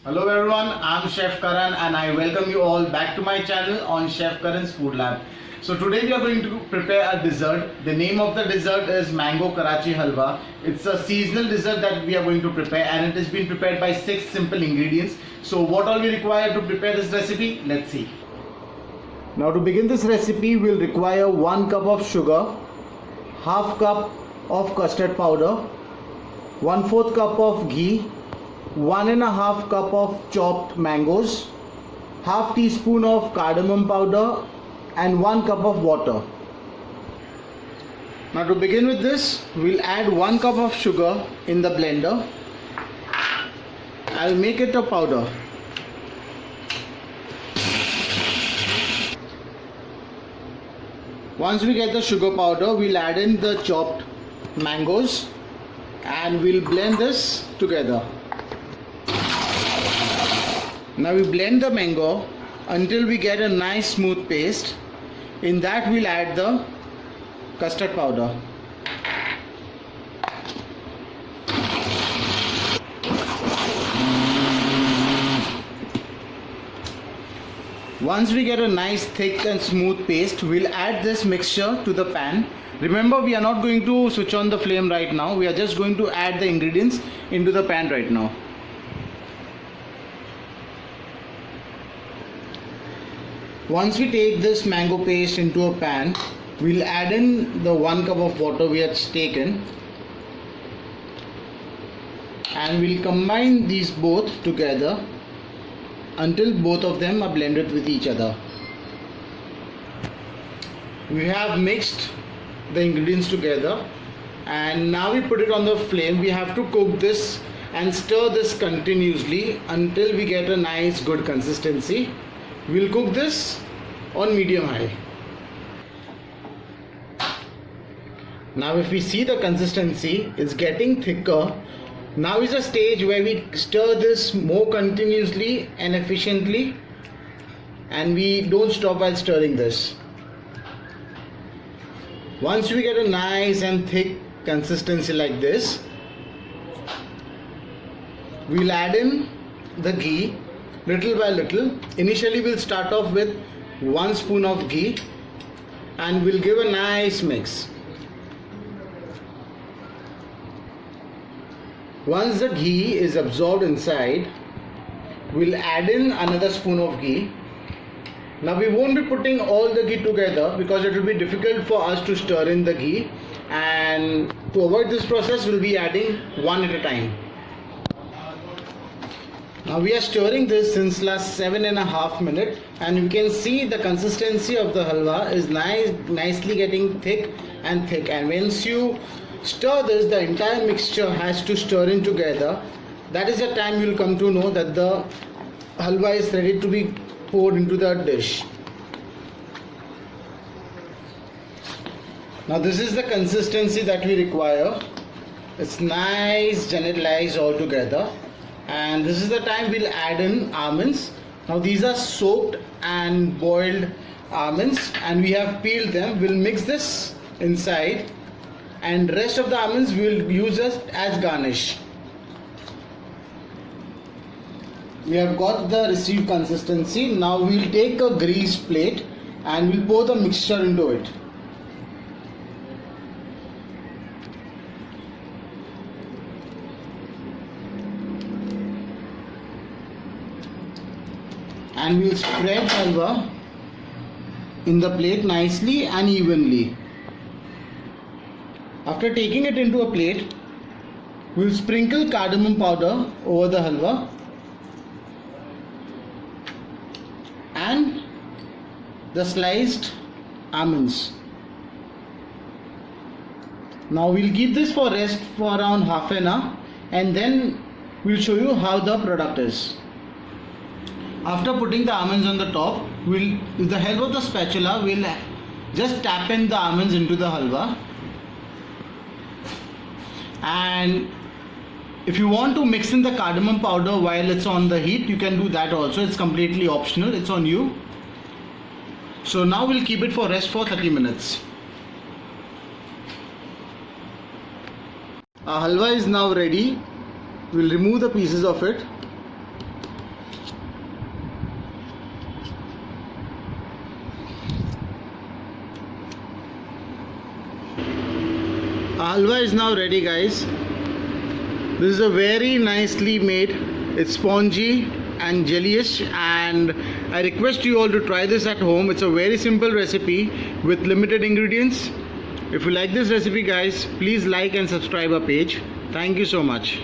Hello everyone, I'm Chef Karan and I welcome you all back to my channel on Chef Karan's Food Lab. So today we are going to prepare a dessert. The name of the dessert is Mango Karachi Halwa. It's a seasonal dessert that we are going to prepare and it has been prepared by 6 simple ingredients. So what all we require to prepare this recipe? Let's see. Now to begin this recipe, we'll require 1 cup of sugar, half cup of custard powder, 1/4 cup of ghee, 1½ cup of chopped mangoes, half teaspoon of cardamom powder and 1 cup of water. Now to begin with this, we'll add 1 cup of sugar in the blender. I'll make it a powder. Once we get the sugar powder, we'll add in the chopped mangoes and we'll blend this together. Now we blend the mango until we get a nice smooth paste. In that we'll add the custard powder. Once we get a nice thick and smooth paste, we'll add this mixture to the pan. Remember, we are not going to switch on the flame right now. We are just going to add the ingredients into the pan right now. Once we take this mango paste into a pan, we'll add in the 1 cup of water we had taken and we'll combine these both together until both of them are blended with each other. We have mixed the ingredients together and now we put it on the flame. We have to cook this and stir this continuously until we get a nice good consistency. We'll cook this on medium high. Now if we see the consistency is getting thicker, now is a stage where we stir this more continuously and efficiently and we don't stop while stirring this. Once we get a nice and thick consistency like this, we'll add in the ghee little by little. Initially we'll start off with 1 spoon of ghee and we'll give a nice mix. Once the ghee is absorbed inside, we'll add in another spoon of ghee. Now we won't be putting all the ghee together because it will be difficult for us to stir in the ghee, and to avoid this process we'll be adding one at a time. Now we are stirring this since last 7.5 minutes and you can see the consistency of the halwa is nicely getting thick and thick, and once you stir this, the entire mixture has to stir in together. That is the time you will come to know that the halwa is ready to be poured into the dish. Now this is the consistency that we require. It's nice generalized all together. And this is the time we'll add in almonds. Now these are soaked and boiled almonds and we have peeled them. We'll mix this inside and rest of the almonds we'll use as garnish. We have got the received consistency. Now we'll take a greased plate and we'll pour the mixture into it. And we'll spread halwa in the plate nicely and evenly. After taking it into a plate, we'll sprinkle cardamom powder over the halwa and the sliced almonds. Now we'll keep this for rest for around half an hour and then we'll show you how the product is. After putting the almonds on the top, we'll, with the help of the spatula, we'll just tap in the almonds into the halwa. And if you want to mix in the cardamom powder while it's on the heat, you can do that also. It's completely optional, it's on you. So now we'll keep it for rest for 30 minutes. Our halwa is now ready. We'll remove the pieces of it. Halwa is now ready, guys. This is a very nicely made. It's spongy and jellyish, and I request you all to try this at home. It's a very simple recipe with limited ingredients. If you like this recipe, guys, please like and subscribe our page. Thank you so much.